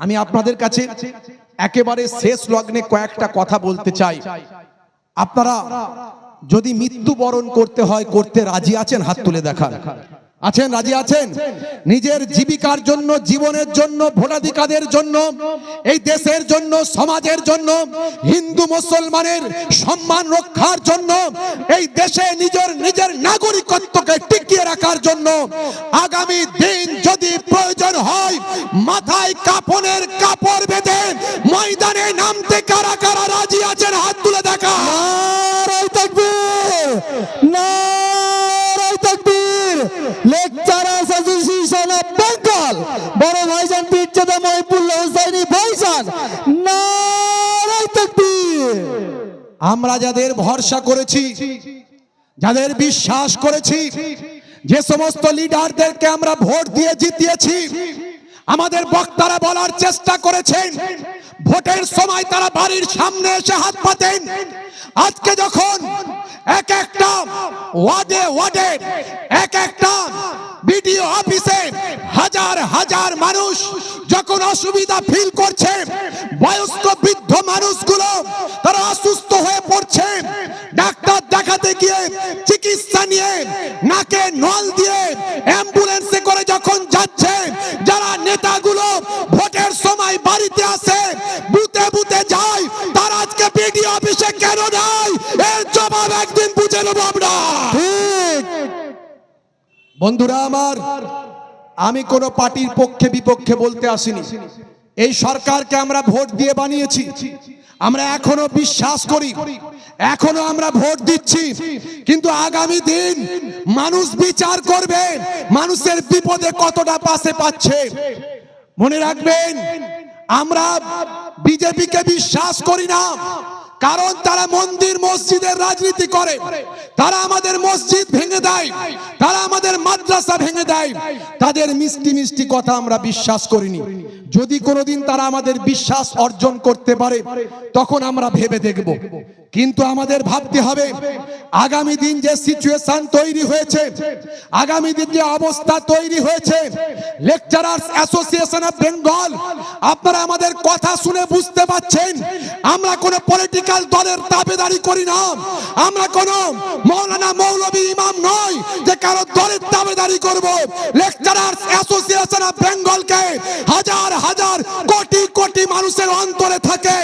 আমি আপনাদের কাছে একেবারে শেষ লগ্নে কয়েকটা কথা বলতে চাই। আপনারা যদি মৃত্যুবরণ করতে হয়, করতে রাজি আছেন? হাত তুলে দেখান। আছেন? রাজি আছেন? নিজের জীবিকার জন্য, জীবনের জন্য, ভোটাধিকারের জন্য, এই দেশের জন্য, সমাজের জন্য, হিন্দু মুসলমানের সম্মান রক্ষার জন্য, এই দেশে নিজের নাগরিকত্বকে টিকিয়ে রাখার জন্য আগামী দিন যদি প্রয়োজন হয় মাথায় কাফনের কাপড় বেঁধে ময়দানে নামতে কারা কারা রাজি আছেন? হাত তুলে দেখা। নারায়ে তাকবীর, নারায়ে তাকবীর। লেকচারার্স অ্যাসোসিয়েশন অফ বেঙ্গল, বড় ভাইজান পীরজাদা মহিবুল্লাহ হুসাইনি ভাইজান, নারায়ে তাকবীর। আমরা যাদের ভরসা করেছি, যাদের বিশ্বাস করেছি, যে সমস্ত লিডারদেরকে আমরা ভোট দিয়ে জিতিয়েছি, আমাদের বক্তারা বলার চেষ্টা করেছেন, ভোটের সময় তারা বাড়ির সামনে এসে হাত পাতেন। আজকে যখন এক একটা ওয়ার্ডে এক একটা বিডিও অফিসে হাজার হাজার মানুষ যখন অসুবিধা ফিল করছে, বয়স্ক বৃদ্ধ মানুষগুলো তারা অসুস্থ হয়ে পড়ছে, ডাক্তার দেখাতে গিয়ে চিকিৎসা নিয়ে নাকে নল দিয়ে অ্যাম্বুলেন্সে করে যখন যাচ্ছে, যারা নেতাগুলো ভোটের সময় বাড়িতে আসে, বুথে বুথে যায়, তারা আজকে বিডিও অফিসে কেন নাই? এর জবাব একদিন বুঝে নেব আমরা। বন্ধুরা আমার, আমি কোন পার্টির পক্ষে বিপক্ষে বলতে আসিনি। এই সরকারকে আমরা ভোট দিয়ে বানিয়েছি, আমরা এখনো বিশ্বাস করি, এখনো আমরা ভোট দিচ্ছি, কিন্তু আগামী দিন মানুষ বিচার করবে মানুষের বিপদে কতটা পাশে পাচ্ছে। মনে রাখবেন, আমরা বিজেপিকে বিশ্বাস করি না, কারণ তারা মন্দির মসজিদের রাজনীতি করে, তারা আমাদের মসজিদ ভেঙে দেয়, তারা আমাদের মাদ্রাসা ভেঙে দেয়, তাদের মিষ্টি মিষ্টি কথা আমরা বিশ্বাস করিনি। যদি কোনোদিন তারা আমাদের বিশ্বাস অর্জন করতে পারে তখন আমরা ভেবে দেখব, কিন্তু আমাদের ভাবতে হবে আগামী দিন যে সিচুয়েশন তৈরি হয়েছে, আগামী দিন যে অবস্থা তৈরি হয়েছে, লেকচারার্স অ্যাসোসিয়েশন অফ বেঙ্গল, আপনারা আমাদের কথা শুনে বুঝতে পাচ্ছেন আমরা কোনো পলিটিক্যাল দলের দাবিদারি করি না, আমরা কোনো মৌলানা মৌলভী ইমাম নয় যে কারো দলের দাবিদারি করব। লেকচারার্স অ্যাসোসিয়েশন অফ বেঙ্গলকে হাজার হাজার কোটি কোটি মানুষের অন্তরে থাকে।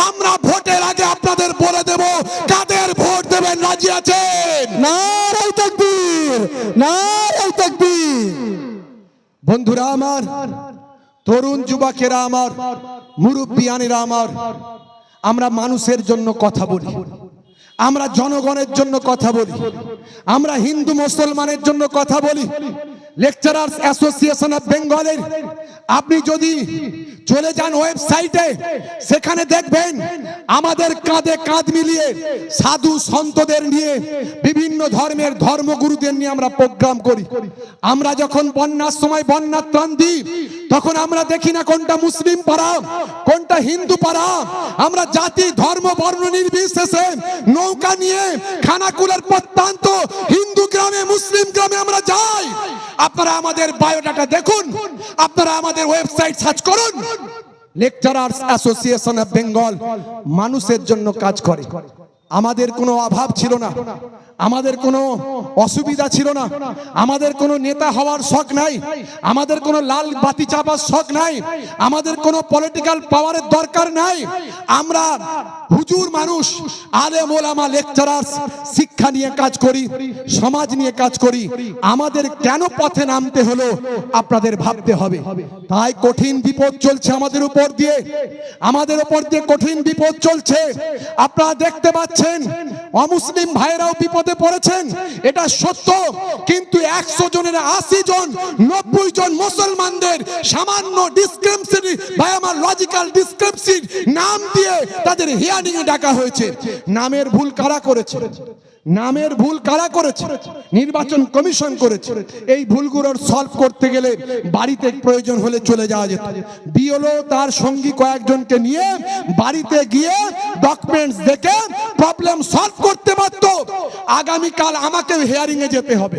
আমরা ভোটের আগে আপনাদের বলে দেব কাদের ভোট দেবেন। রাজি আছেন? নারায়ে তাকবীর, নারায়ে তাকবীর। বন্ধুরা আমার, তরুণ যুবকেরা আমার, মুরব্বিয়ানেরা আমার, আমরা মানুষের জন্য কথা বলি, আমরা জনগণের জন্য কথা বলি, আমরা হিন্দু মুসলমানের জন্য কথা বলি। লেকচারার্স অ্যাসোসিয়েশন অফ বেঙ্গলের আপনি যদি চলে যান ওয়েবসাইটে, সেখানে দেখবেন আমাদের কাঁধে কাঁধ মিলিয়ে সাধু সন্তদের নিয়ে, বিভিন্ন ধর্মের ধর্মগুরুদের নিয়ে আমরা প্রোগ্রাম করি। আমরা যখন বন্যার সময় বন্যার ত্রাণ দিই, তখন আমরা দেখি না কোনটা মুসলিম পাড়া, কোনটা হিন্দু পাড়া, আমরা জাতি ধর্ম বর্ণ নির্বিশেষে নৌকা নিয়ে খানাকুলের প্রত্যন্ত হিন্দু গ্রামে মুসলিম গ্রামে আমরা যাই। আপনারা আমাদের বায়োডাটা দেখুন, আপনারা আমাদের ওয়েবসাইট সার্চ করুন। লেকচারার্স অ্যাসোসিয়েশন অফ বেঙ্গল মানুষের জন্য কাজ করে। আমাদের কোনো অভাব ছিল না, আমাদের কোনো অসুবিধা ছিল না, আমাদের কোনো নেতা হওয়ার শখ নাই, আমাদের কোনো লাল বাতি চাপার শখ নাই, আমাদের কোনো পলিটিক্যাল পাওয়ারের দরকার নাই। আমরা হুজুর মানুষ, আলেম ওলামা, লেকচারার্স, শিক্ষা নিয়ে কাজ করি, সমাজ নিয়ে কাজ করি। আমাদের কেন পথে নামতে হলো আপনাদের ভাবতে হবে। তাই কঠিন বিপদ চলছে আমাদের উপর দিয়ে, আমাদের উপর দিয়ে কঠিন বিপদ চলছে। আপনারা দেখতে পাচ্ছেন অমুসলিম ভাইরাও বিপদে পড়েছেন, এটা সত্য, কিন্তু 100 জনের 80 জন 90 জন মুসলমানদের সামান্য ডিসক্রিপশন বা আমার লজিক্যাল ডিসক্রিপশন নাম দিয়ে তাদের হিয়ারিং এ ডাকা হয়েছে। নামের ভুল কারা করেছে? নামের ভুল কারা করেছে? নির্বাচন কমিশন করেছে। এই ভুলগুলোর সলভ করতে গেলে বাড়িতে প্রয়োজন হলে চলে যাওয়া যেত। বিএলও তার সঙ্গী কয়েকজনকে নিয়ে বাড়িতে গিয়ে ডকুমেন্টস দেখে প্রবলেম সলভ করতে পারত। আগামীকাল আমাকে হিয়ারিং এ যেতে হবে,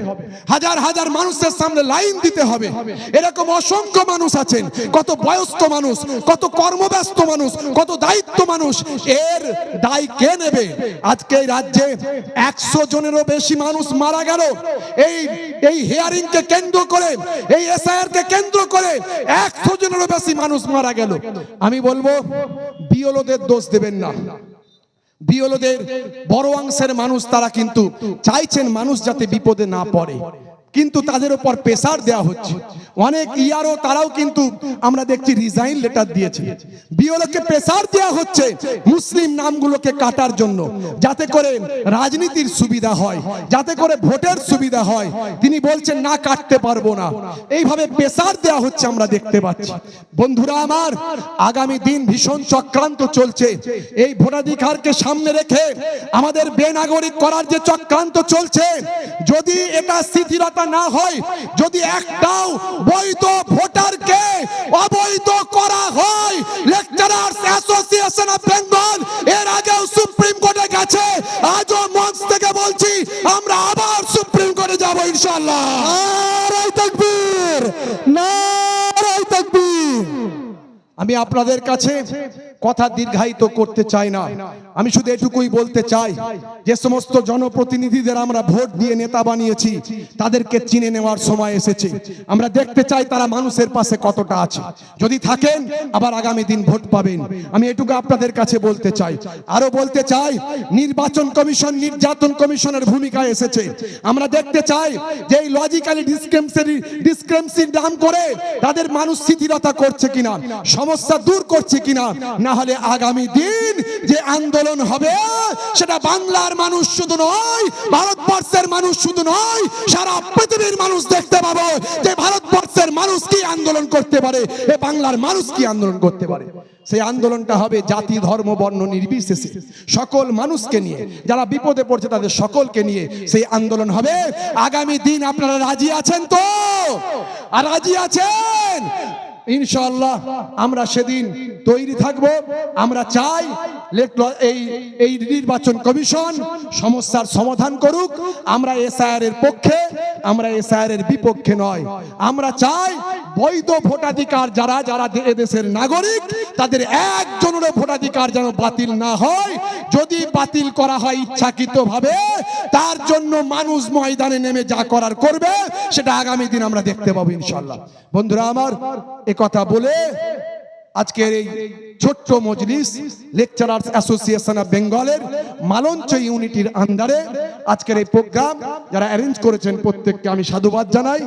হাজার হাজার মানুষের সামনে লাইন দিতে হবে। এরকম অসংখ্য মানুষ আছেন, কত বয়স্ক মানুষ, কত কর্মব্যস্ত মানুষ, কত দায়িত্ব মানুষ। এর দায় কে নেবে? আজকে এই রাজ্যে 100 জনেরও বেশি মানুষ মারা গেল এই হিয়ারিং কে কেন্দ্র করে, এই এসআইআর কে কেন্দ্র করে 100 জনেরও বেশি মানুষ মারা গেল। আমি বলবো বিএলওদের দোষ দেবেন না। বিএলওদের বড় অংশের মানুষ তারা কিন্তু চাইছেন মানুষ যাতে বিপদে না পড়ে, কিন্তু তাদের উপর প্রেসার দেওয়া হচ্ছে। অনেক ইয়ারও তারাও কিন্তু আমরা দেখছি রিজাইন লেটার দিয়েছে। বিএলওকে প্রেসার দেওয়া হচ্ছে মুসলিম নামগুলোকে কাটার জন্য, যাতে করে রাজনীতির সুবিধা হয়, যাতে করে ভোটের সুবিধা হয়। তিনি বলছেন না, কাটতে পারবো না। এইভাবে প্রেসার দেওয়া হচ্ছে আমরা দেখতে পাচ্ছি। বন্ধুরা আমার, আগামী দিন ভীষণ চক্রান্ত চলছে। এই ভোটাধিকারকে সামনে রেখে আমাদের বেনাগরিক করার যে চক্রান্ত চলছে, যদি এটা স্থিতিরতা না হয়, যদি একটাও বৈধ ভোটারকে অবৈধ করা হয়, লেকচারার্স অ্যাসোসিয়েশন অফ বেঙ্গল এর আগেও সুপ্রিম কোর্টে গেছে। আজও মঞ্চ থেকে বলছি, আমরা আবার সুপ্রিম কোর্টে যাব ইনশাআল্লাহ। নারায়ে তাকবীর, নারায়ে তাকবীর। আমি আপনাদের কাছে কথা দীর্ঘায়িত করতে চাই না। আমি শুধু এটুকুই বলতে চাই, যে সমস্ত জনপ্রতিনিধিদের আমরা ভোট দিয়ে নেতা বানিয়েছি, তাদেরকে চিনে নেওয়ার সময় এসেছে। আমরা দেখতে চাই তারা মানুষের পাশে কতটা আছে। যদি থাকেন, আবার আগামী দিন ভোট পাবেন। আমি এটুকু আপনাদের কাছে বলতে চাই। আরো বলতে চাই, নির্বাচন কমিশন নির্যাতন কমিশনের ভূমিকা এসেছে। আমরা দেখতে চাই যে এই লজিক্যালি ডিসক্রিমিনেন্সির নাম করে তাদের মানুষ স্থিতিরতা করছে কিনা, সমস্যা দূর করছে কিনা। না হলে আগামী দিন যে আন্দোলন হবে, সেটা বাংলার মানুষ শুধু নয়, ভারতবর্ষের মানুষ শুধু নয়, সারা পৃথিবীর মানুষ দেখতে পাবো যে ভারতবর্ষের মানুষ কি আন্দোলন করতে পারে, এ বাংলার মানুষ কি আন্দোলন করতে পারে। সেই আন্দোলনটা হবে জাতি ধর্ম বর্ণ নির্বিশেষে, সকল মানুষকে নিয়ে, যারা বিপদে পড়ছে তাদের সকলকে নিয়ে সেই আন্দোলন হবে। আগামী দিন আপনারা রাজি আছেন তো? আর রাজি আছেন? ইনশাআল্লাহ আমরা সেদিন তৈরি থাকব। আমরা চাই এই নির্বাচন কমিশন সমস্যার সমাধান করুক। আমরা এসআইআর এর পক্ষে, আমরা এসআইআর এর বিপক্ষে নয়। আমরা চাই বৈধ ভোটাধিকার যারা যারা এদেশের নাগরিক, তাদের একজনেরও ভোটাধিকার যেন বাতিল না হয়। যদি বাতিল করা হয় ইচ্ছাকৃতভাবে, তার জন্য মানুষ ময়দানে নেমে যা করার করবে, সেটা আগামী দিন আমরা দেখতে পাবো ইনশাআল্লাহ। বন্ধুরা আমার, কথা বলে আজকের এই ছোট্ট মজলিস লেকচারার্স অ্যাসোসিয়েশন অফ বেঙ্গলের মালঞ্চ ইউনিটির আন্ডারে আজকের এই প্রোগ্রাম যারা অ্যারেঞ্জ করেছেন, প্রত্যেককে আমি সাধুবাদ জানাই।